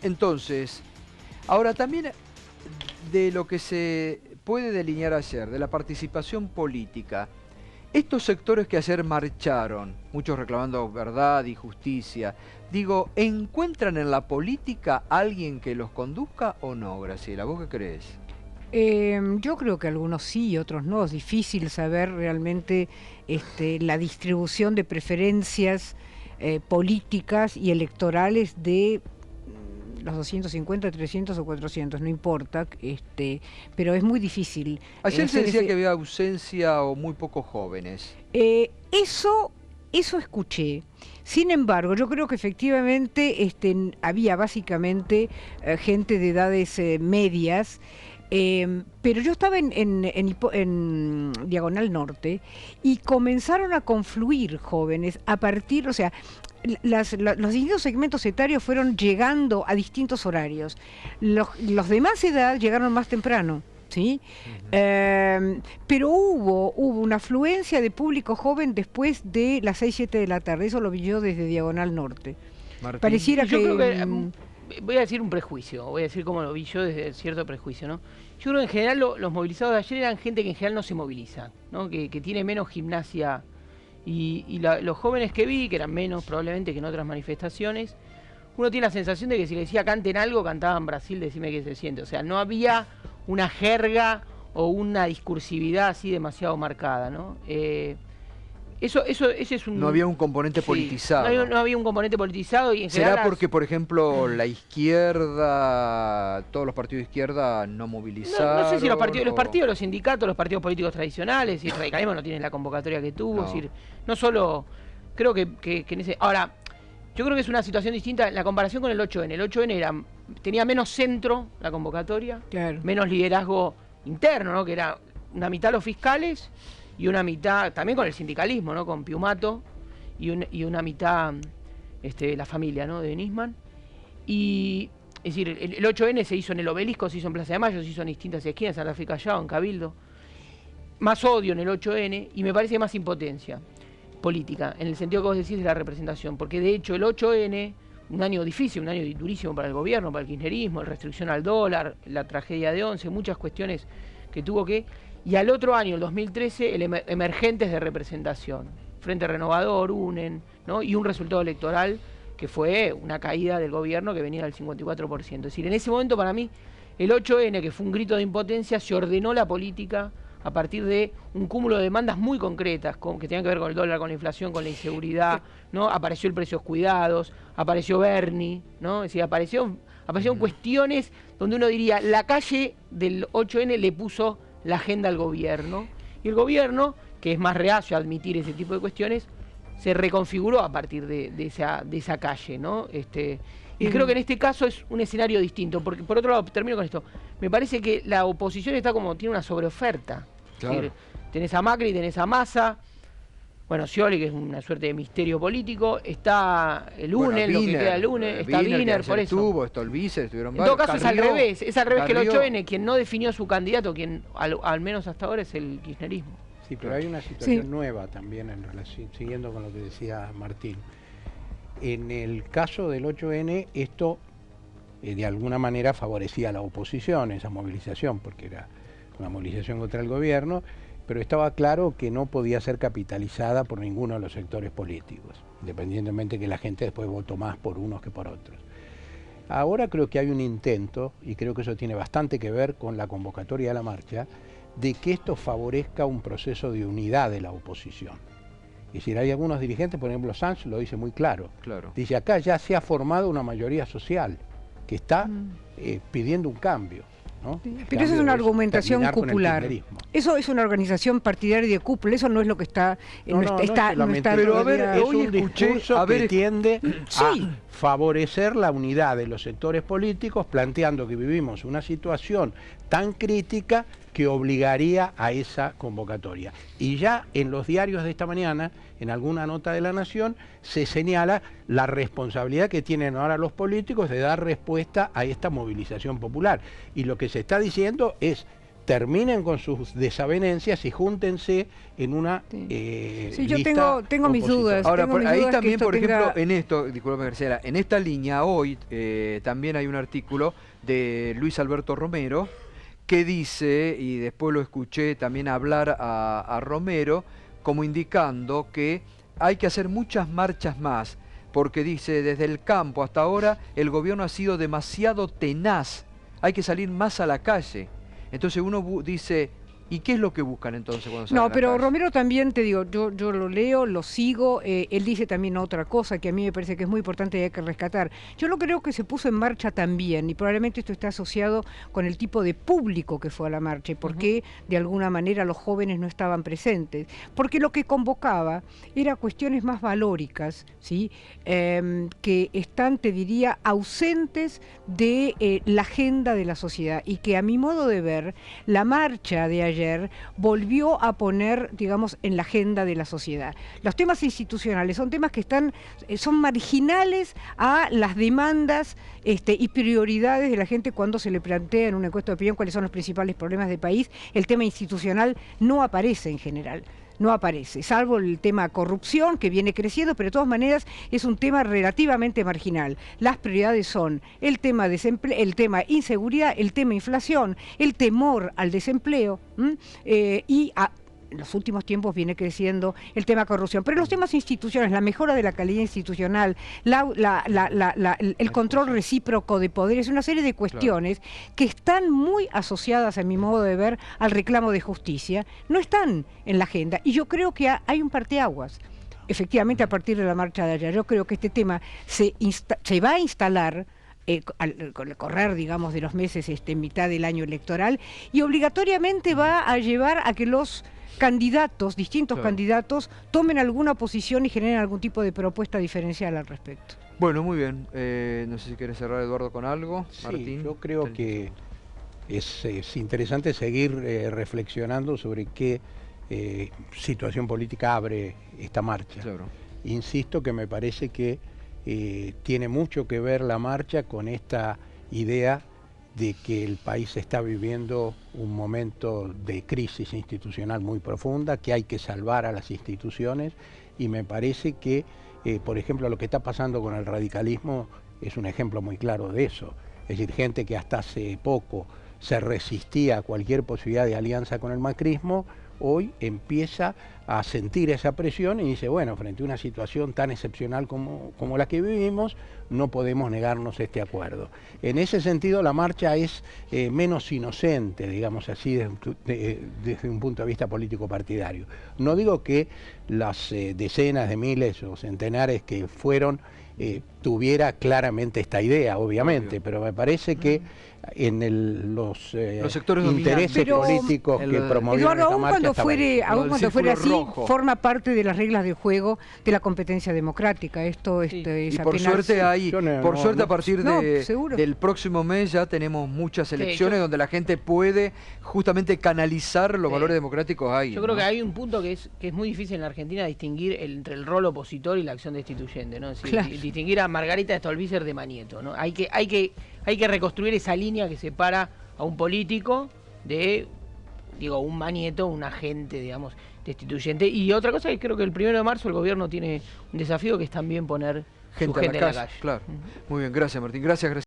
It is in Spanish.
Entonces, ahora también de lo que se puede delinear ayer, de la participación política, estos sectores que ayer marcharon, muchos reclamando verdad y justicia, digo, ¿encuentran en la política alguien que los conduzca o no, Graciela? ¿Vos qué crees? Yo creo que algunos sí y otros no. Es difícil saber realmente la distribución de preferencias políticas y electorales de los 250, 300 o 400, no importa, pero es muy difícil. Ayer se decía que había ausencia o muy pocos jóvenes. Eso escuché. Sin embargo, yo creo que efectivamente había básicamente gente de edades medias. Pero yo estaba en Diagonal Norte y comenzaron a confluir jóvenes a partir, o sea, los distintos segmentos etarios fueron llegando a distintos horarios. Los de más edad llegaron más temprano. ¿Sí? Pero hubo una afluencia de público joven después de las 6, 7 de la tarde. Eso lo vi yo desde Diagonal Norte. Martín. Pareciera yo creo que voy a decir un prejuicio, voy a decir cómo lo vi yo desde cierto prejuicio, ¿no? Yo creo que en general los movilizados de ayer eran gente que en general no se moviliza, ¿no? Que tiene menos gimnasia y los jóvenes que vi, que eran menos probablemente que en otras manifestaciones, uno tiene la sensación de que si le decía canten algo, cantaban Brasil, decime qué se siente. O sea, no había una jerga o una discursividad así demasiado marcada, ¿no? Ese es un... No había un componente politizado. No había un componente politizado y en ¿Será general porque, por ejemplo, la izquierda, todos los partidos de izquierda no movilizaron? No sé si los partidos, los sindicatos, los partidos políticos tradicionales, y el radicalismo no tiene la convocatoria que tuvo, No. Es decir, no solo... Creo que en ese... Ahora, yo creo que es una situación distinta en la comparación con el 8N. El 8N tenía menos centro la convocatoria, claro, menos liderazgo interno, ¿no? Que era una mitad los fiscales y una mitad también con el sindicalismo, ¿no? Con Piumato y una mitad la familia, ¿no? De Nisman. Y es decir, el 8N se hizo en el Obelisco, se hizo en Plaza de Mayo, se hizo en distintas esquinas, en Santa Fe Callao, en Cabildo. Más odio en el 8N y me parece más impotencia política, en el sentido que vos decís de la representación, porque de hecho el 8N, un año difícil, un año durísimo para el gobierno, para el kirchnerismo, la restricción al dólar, la tragedia de 11, muchas cuestiones que tuvo que... Y al otro año, el 2013, emergentes de representación, Frente Renovador, UNEN, ¿no? Y un resultado electoral que fue una caída del gobierno que venía del 54%. Es decir, en ese momento para mí, el 8N, que fue un grito de impotencia, se ordenó la política a partir de un cúmulo de demandas muy concretas que tenían que ver con el dólar, con la inflación, con la inseguridad, ¿no? Apareció el Precios Cuidados, apareció Bernie, ¿no? Es decir, aparecieron cuestiones donde uno diría, la calle del 8N le puso la agenda al gobierno, y el gobierno, que es más reacio a admitir ese tipo de cuestiones, se reconfiguró a partir de esa calle, ¿no? Y creo que en este caso es un escenario distinto, porque por otro lado, termino con esto, me parece que la oposición está tiene una sobreoferta. Claro. Es decir, tenés a Macri, tenés a Massa, bueno, Scioli, que es una suerte de misterio político, está el UNE, lo que queda el UNE, está Wiener, por eso. Está el vice, estuvieron En todo caso Carrió, es al revés que el 8N, quien no definió su candidato, quien al menos hasta ahora es el kirchnerismo. Sí, pero hay una situación nueva también en relación, siguiendo con lo que decía Martín. En el caso del 8N, esto de alguna manera favorecía a la oposición, esa movilización, porque era una movilización contra el gobierno, pero estaba claro que no podía ser capitalizada por ninguno de los sectores políticos, independientemente que la gente después votó más por unos que por otros. Ahora creo que hay un intento, y creo que eso tiene bastante que ver con la convocatoria de la marcha, de que esto favorezca un proceso de unidad de la oposición. Es decir, hay algunos dirigentes, por ejemplo Sanz lo dice muy claro. Dice, acá ya se ha formado una mayoría social que está pidiendo un cambio, ¿no? Pero eso es una argumentación cupular. Eso es una organización partidaria de cúpula, eso no es lo que está... No está pero a ver, es hoy un discurso que tiende a favorecer la unidad de los sectores políticos, planteando que vivimos una situación tan crítica que obligaría a esa convocatoria. Y ya en los diarios de esta mañana, en alguna nota de La Nación, se señala la responsabilidad que tienen ahora los políticos de dar respuesta a esta movilización popular. Y lo que se está diciendo es, terminen con sus desavenencias y júntense en una Sí, yo lista tengo mis dudas. Ahora, tengo mis ahí dudas que también, esto por tenga- ejemplo, en esto, disculpe Graciela, en esta línea hoy también hay un artículo de Luis Alberto Romero que dice, y después lo escuché también hablar a Romero, como indicando que hay que hacer muchas marchas más, porque dice, desde el campo hasta ahora el gobierno ha sido demasiado tenaz, hay que salir más a la calle. Entonces uno dice, ¿y qué es lo que buscan entonces cuando salen a No, la pero calle? Romero también, te digo, yo lo leo, lo sigo, él dice también otra cosa que a mí me parece que es muy importante y hay que rescatar. Yo no creo que se puso en marcha también, y probablemente esto está asociado con el tipo de público que fue a la marcha y por qué de alguna manera los jóvenes no estaban presentes. Porque lo que convocaba era cuestiones más valóricas, ¿sí? Que están, te diría, ausentes de la agenda de la sociedad y que a mi modo de ver, la marcha de ayer volvió a poner, digamos, en la agenda de la sociedad. Los temas institucionales son temas que son marginales a las demandas y prioridades de la gente cuando se le plantea en una encuesta de opinión cuáles son los principales problemas del país. El tema institucional no aparece en general. No aparece, salvo el tema corrupción que viene creciendo, pero de todas maneras es un tema relativamente marginal. Las prioridades son el tema desempleo, el tema inseguridad, el tema inflación, el temor al desempleo en los últimos tiempos viene creciendo el tema corrupción. Pero los temas institucionales, la mejora de la calidad institucional, el control recíproco de poderes, una serie de cuestiones que están muy asociadas, a mi modo de ver, al reclamo de justicia, no están en la agenda. Y yo creo que hay un parteaguas. Efectivamente, a partir de la marcha de ayer, yo creo que este tema se va a instalar con el correr, digamos, de los meses en mitad del año electoral, y obligatoriamente va a llevar a que los distintos candidatos, tomen alguna posición y generen algún tipo de propuesta diferencial al respecto. Bueno, muy bien. No sé si quieres cerrar, Eduardo, con algo. Sí, Martín. yo creo que es interesante seguir reflexionando sobre qué situación política abre esta marcha. Claro. Insisto que me parece que tiene mucho que ver la marcha con esta idea de que el país está viviendo un momento de crisis institucional muy profunda, que hay que salvar a las instituciones, y me parece que, por ejemplo, lo que está pasando con el radicalismo es un ejemplo muy claro de eso. Es decir, gente que hasta hace poco se resistía a cualquier posibilidad de alianza con el macrismo, hoy empieza a sentir esa presión y dice, bueno, frente a una situación tan excepcional como la que vivimos, no podemos negarnos este acuerdo. En ese sentido, la marcha es menos inocente, digamos así, desde un punto de vista político partidario. No digo que las decenas de miles o centenares que fueron tuviera claramente esta idea, obviamente, pero me parece que en los sectores intereses políticos que promovieron esta marcha aún cuando fuere así, rojo. forma parte de las reglas de juego de la competencia democrática. Esto es Y por apenas... suerte a partir seguro. del próximo mes ya tenemos muchas elecciones donde la gente puede justamente canalizar los valores democráticos ahí. Yo creo que hay un punto que es muy difícil en la Argentina distinguir entre el rol opositor y la acción destituyente, ¿no? Es decir, Claro. distinguir a Margarita Stolbizer de Manieto, ¿no? Hay que reconstruir esa línea que separa a un político de, un Manieto, un agente, digamos, destituyente. Y otra cosa que creo que el 1 de marzo el gobierno tiene un desafío que es también poner gente su gente a la en la calle. calle. Claro. Muy bien, gracias Martín. Gracias.